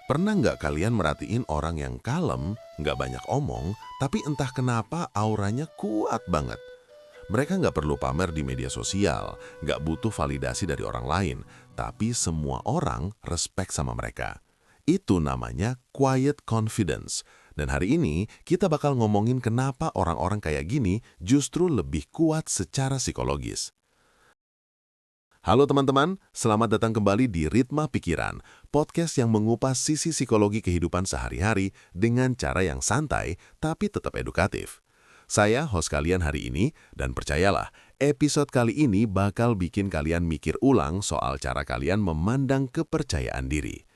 Pernah nggak kalian merhatiin orang yang kalem, nggak banyak omong, tapi entah kenapa auranya kuat banget? Mereka nggak perlu pamer di media sosial, nggak butuh validasi dari orang lain, tapi semua orang respect sama mereka. Itu namanya quiet confidence. Dan hari ini kita bakal ngomongin kenapa orang-orang kayak gini justru lebih kuat secara psikologis. Halo teman-teman, selamat datang kembali di Ritma Pikiran, podcast yang mengupas sisi psikologi kehidupan sehari-hari dengan cara yang santai tapi tetap edukatif. Saya host kalian hari ini, dan percayalah, episode kali ini bakal bikin kalian mikir ulang soal cara kalian memandang kepercayaan diri.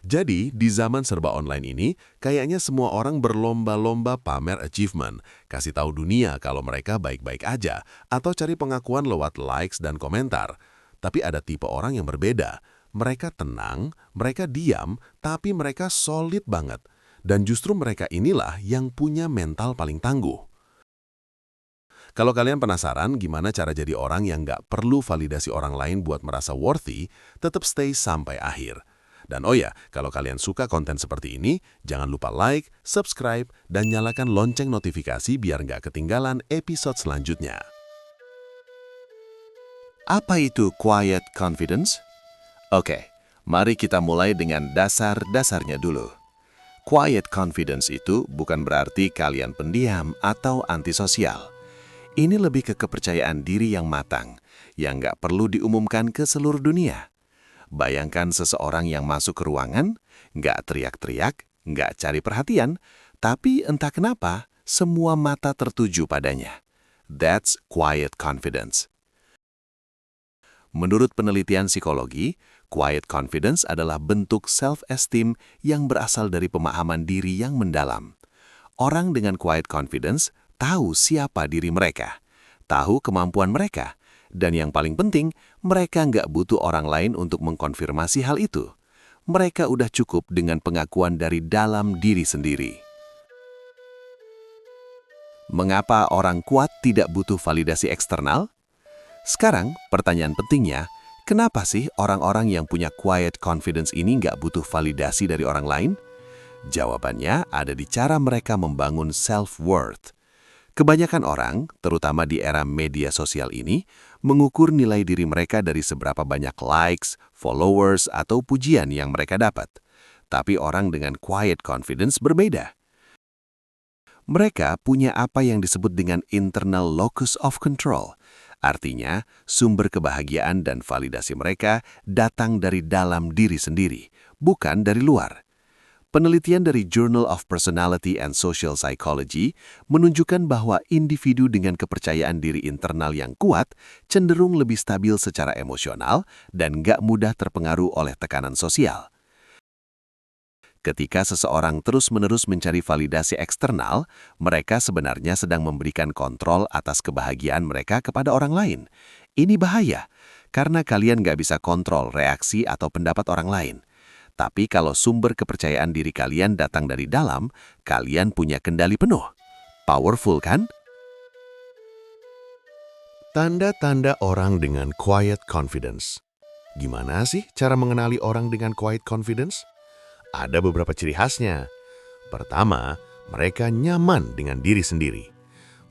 Jadi, di zaman serba online ini, kayaknya semua orang berlomba-lomba pamer achievement, kasih tahu dunia kalau mereka baik-baik aja, atau cari pengakuan lewat likes dan komentar. Tapi ada tipe orang yang berbeda. Mereka tenang, mereka diam, tapi mereka solid banget. Dan justru mereka inilah yang punya mental paling tangguh. Kalau kalian penasaran gimana cara jadi orang yang nggak perlu validasi orang lain buat merasa worthy, tetap stay sampai akhir. Dan oh ya, kalau kalian suka konten seperti ini, jangan lupa like, subscribe, dan nyalakan lonceng notifikasi biar nggak ketinggalan episode selanjutnya. Apa itu quiet confidence? Oke, mari kita mulai dengan dasar-dasarnya dulu. Quiet confidence itu bukan berarti kalian pendiam atau antisosial. Ini lebih ke kepercayaan diri yang matang, yang nggak perlu diumumkan ke seluruh dunia. Bayangkan seseorang yang masuk ke ruangan, nggak teriak-teriak, nggak cari perhatian, tapi entah kenapa, semua mata tertuju padanya. That's quiet confidence. Menurut penelitian psikologi, quiet confidence adalah bentuk self-esteem yang berasal dari pemahaman diri yang mendalam. Orang dengan quiet confidence tahu siapa diri mereka, tahu kemampuan mereka, dan yang paling penting, mereka nggak butuh orang lain untuk mengkonfirmasi hal itu. Mereka udah cukup dengan pengakuan dari dalam diri sendiri. Mengapa orang kuat tidak butuh validasi eksternal? Sekarang, pertanyaan pentingnya, kenapa sih orang-orang yang punya quiet confidence ini nggak butuh validasi dari orang lain? Jawabannya ada di cara mereka membangun self-worth. Kebanyakan orang, terutama di era media sosial ini, mengukur nilai diri mereka dari seberapa banyak likes, followers, atau pujian yang mereka dapat. Tapi orang dengan quiet confidence berbeda. Mereka punya apa yang disebut dengan internal locus of control. Artinya, sumber kebahagiaan dan validasi mereka datang dari dalam diri sendiri, bukan dari luar. Penelitian dari Journal of Personality and Social Psychology menunjukkan bahwa individu dengan kepercayaan diri internal yang kuat cenderung lebih stabil secara emosional dan nggak mudah terpengaruh oleh tekanan sosial. Ketika seseorang terus-menerus mencari validasi eksternal, mereka sebenarnya sedang memberikan kontrol atas kebahagiaan mereka kepada orang lain. Ini bahaya, karena kalian nggak bisa kontrol reaksi atau pendapat orang lain. Tapi kalau sumber kepercayaan diri kalian datang dari dalam, kalian punya kendali penuh. Powerful kan? Tanda-tanda orang dengan quiet confidence. Gimana sih cara mengenali orang dengan quiet confidence? Ada beberapa ciri khasnya. Pertama, mereka nyaman dengan diri sendiri.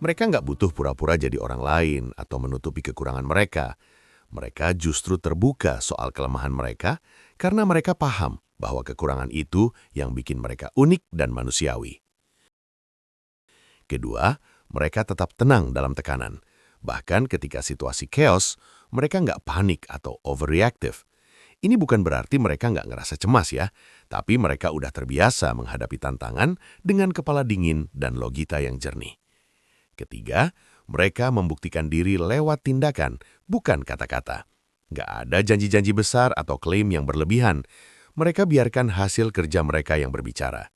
Mereka nggak butuh pura-pura jadi orang lain atau menutupi kekurangan mereka. Mereka justru terbuka soal kelemahan mereka karena mereka paham bahwa kekurangan itu yang bikin mereka unik dan manusiawi. Kedua, mereka tetap tenang dalam tekanan. Bahkan ketika situasi chaos, mereka nggak panik atau overreactive. Ini bukan berarti mereka nggak ngerasa cemas ya, tapi mereka udah terbiasa menghadapi tantangan dengan kepala dingin dan logika yang jernih. Ketiga, mereka membuktikan diri lewat tindakan, bukan kata-kata. Nggak ada janji-janji besar atau klaim yang berlebihan. Mereka biarkan hasil kerja mereka yang berbicara.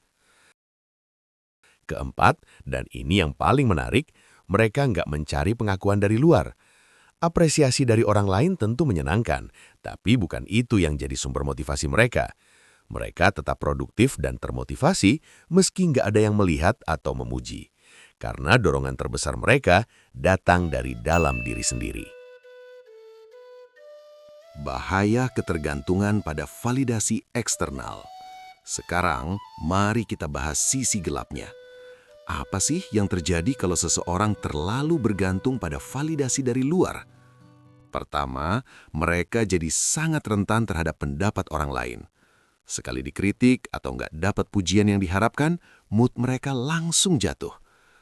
Keempat, dan ini yang paling menarik, mereka nggak mencari pengakuan dari luar. Apresiasi dari orang lain tentu menyenangkan, tapi bukan itu yang jadi sumber motivasi mereka. Mereka tetap produktif dan termotivasi meski nggak ada yang melihat atau memuji. Karena dorongan terbesar mereka datang dari dalam diri sendiri. Bahaya ketergantungan pada validasi eksternal. Sekarang, mari kita bahas sisi gelapnya. Apa sih yang terjadi kalau seseorang terlalu bergantung pada validasi dari luar? Pertama, mereka jadi sangat rentan terhadap pendapat orang lain. Sekali dikritik atau nggak dapat pujian yang diharapkan, mood mereka langsung jatuh.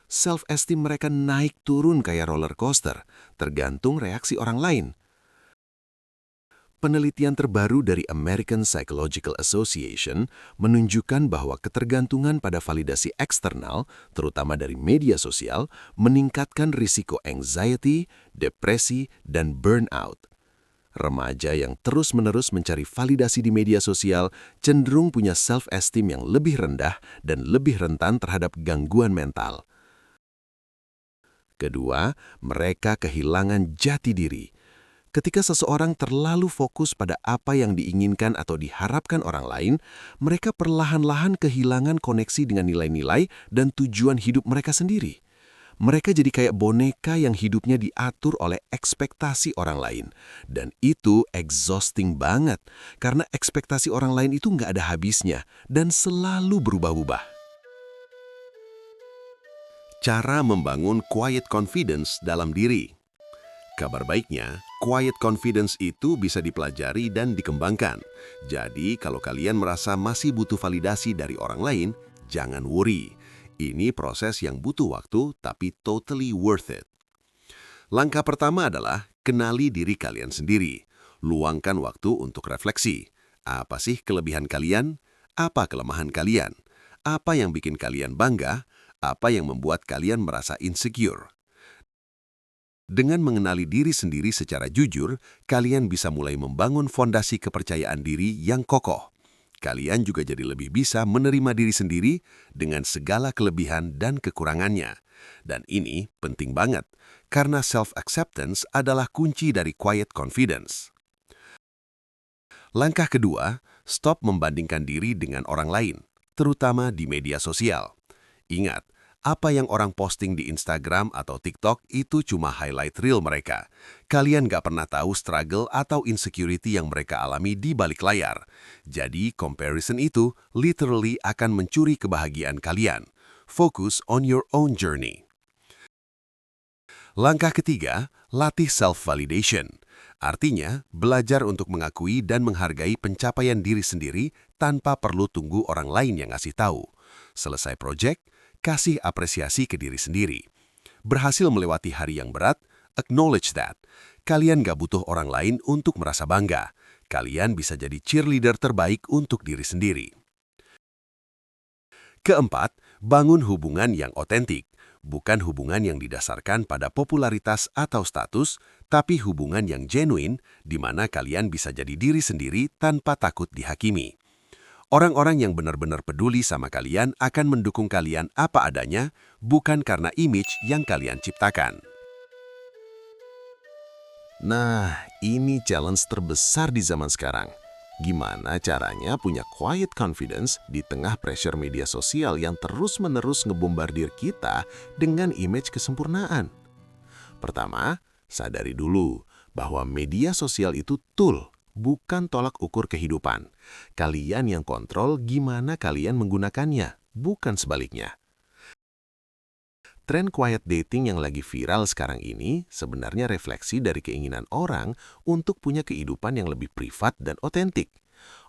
Self-esteem mereka naik turun kayak roller coaster, tergantung reaksi orang lain. Penelitian terbaru dari American Psychological Association menunjukkan bahwa ketergantungan pada validasi eksternal, terutama dari media sosial, meningkatkan risiko anxiety, depresi, dan burnout. Remaja yang terus-menerus mencari validasi di media sosial cenderung punya self-esteem yang lebih rendah dan lebih rentan terhadap gangguan mental. Kedua, mereka kehilangan jati diri. Ketika seseorang terlalu fokus pada apa yang diinginkan atau diharapkan orang lain, mereka perlahan-lahan kehilangan koneksi dengan nilai-nilai dan tujuan hidup mereka sendiri. Mereka jadi kayak boneka yang hidupnya diatur oleh ekspektasi orang lain. Dan itu exhausting banget, karena ekspektasi orang lain itu nggak ada habisnya dan selalu berubah-ubah. Cara membangun quiet confidence dalam diri. Kabar baiknya, quiet confidence itu bisa dipelajari dan dikembangkan. Jadi, kalau kalian merasa masih butuh validasi dari orang lain, jangan worry. Ini proses yang butuh waktu, tapi totally worth it. Langkah pertama adalah kenali diri kalian sendiri. Luangkan waktu untuk refleksi. Apa sih kelebihan kalian? Apa kelemahan kalian? Apa yang bikin kalian bangga? Apa yang membuat kalian merasa insecure? Dengan mengenali diri sendiri secara jujur, kalian bisa mulai membangun fondasi kepercayaan diri yang kokoh. Kalian juga jadi lebih bisa menerima diri sendiri dengan segala kelebihan dan kekurangannya. Dan ini penting banget, karena self-acceptance adalah kunci dari quiet confidence. Langkah kedua, stop membandingkan diri dengan orang lain, terutama di media sosial. Ingat, apa yang orang posting di Instagram atau TikTok itu cuma highlight reel mereka. Kalian gak pernah tahu struggle atau insecurity yang mereka alami di balik layar. Jadi, comparison itu literally akan mencuri kebahagiaan kalian. Focus on your own journey. Langkah ketiga, latih self-validation. Artinya, belajar untuk mengakui dan menghargai pencapaian diri sendiri tanpa perlu tunggu orang lain yang ngasih tahu. Selesai project, kasih apresiasi ke diri sendiri. Berhasil melewati hari yang berat, acknowledge that. Kalian gak butuh orang lain untuk merasa bangga. Kalian bisa jadi cheerleader terbaik untuk diri sendiri. Keempat, bangun hubungan yang otentik. Bukan hubungan yang didasarkan pada popularitas atau status, tapi hubungan yang genuine, di mana kalian bisa jadi diri sendiri tanpa takut dihakimi. Orang-orang yang benar-benar peduli sama kalian akan mendukung kalian apa adanya, bukan karena image yang kalian ciptakan. Nah, ini challenge terbesar di zaman sekarang. Gimana caranya punya quiet confidence di tengah pressure media sosial yang terus-menerus ngebombardir kita dengan image kesempurnaan? Pertama, sadari dulu bahwa media sosial itu tool, bukan tolak ukur kehidupan. Kalian yang kontrol gimana kalian menggunakannya, bukan sebaliknya. Tren quiet dating yang lagi viral sekarang ini sebenarnya refleksi dari keinginan orang untuk punya kehidupan yang lebih privat dan otentik.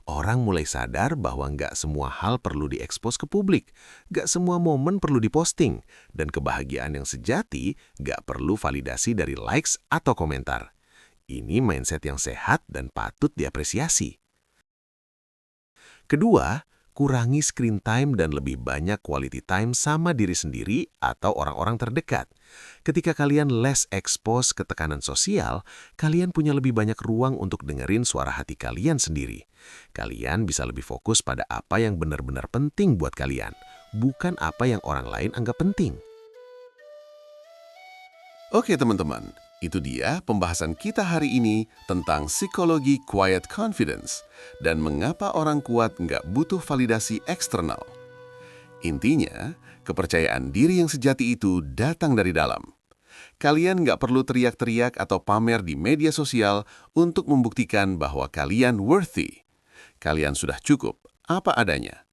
Orang mulai sadar bahwa nggak semua hal perlu diekspos ke publik, nggak semua momen perlu diposting, dan kebahagiaan yang sejati nggak perlu validasi dari likes atau komentar. Ini mindset yang sehat dan patut diapresiasi. Kedua, kurangi screen time dan lebih banyak quality time sama diri sendiri atau orang-orang terdekat. Ketika kalian less expose ke tekanan sosial, kalian punya lebih banyak ruang untuk dengerin suara hati kalian sendiri. Kalian bisa lebih fokus pada apa yang benar-benar penting buat kalian, bukan apa yang orang lain anggap penting. Oke teman-teman, itu dia pembahasan kita hari ini tentang psikologi quiet confidence dan mengapa orang kuat nggak butuh validasi eksternal. Intinya, kepercayaan diri yang sejati itu datang dari dalam. kalian nggak perlu teriak-teriak atau pamer di media sosial untuk membuktikan bahwa kalian worthy. Kalian sudah cukup apa adanya.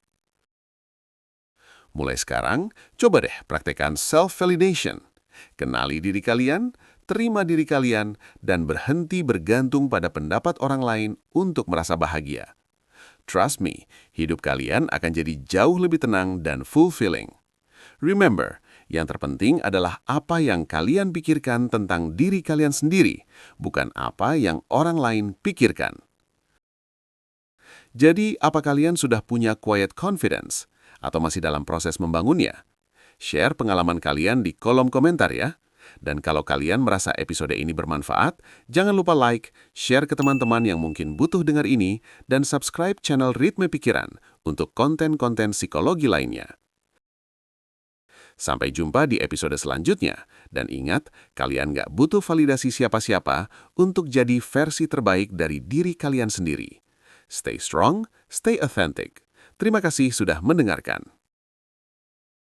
Mulai sekarang, coba deh praktekkan self-validation. Kenali diri kalian, terima diri kalian, dan berhenti bergantung pada pendapat orang lain untuk merasa bahagia. Trust me, hidup kalian akan jadi jauh lebih tenang dan fulfilling. Remember, yang terpenting adalah apa yang kalian pikirkan tentang diri kalian sendiri, bukan apa yang orang lain pikirkan. Jadi, apa kalian sudah punya quiet confidence? Atau masih dalam proses membangunnya? Share pengalaman kalian di kolom komentar ya. Dan kalau kalian merasa episode ini bermanfaat, jangan lupa like, share ke teman-teman yang mungkin butuh dengar ini, dan subscribe channel Ritme Pikiran untuk konten-konten psikologi lainnya. Sampai jumpa di episode selanjutnya. Dan ingat, kalian nggak butuh validasi siapa-siapa untuk jadi versi terbaik dari diri kalian sendiri. Stay strong, stay authentic. Terima kasih sudah mendengarkan.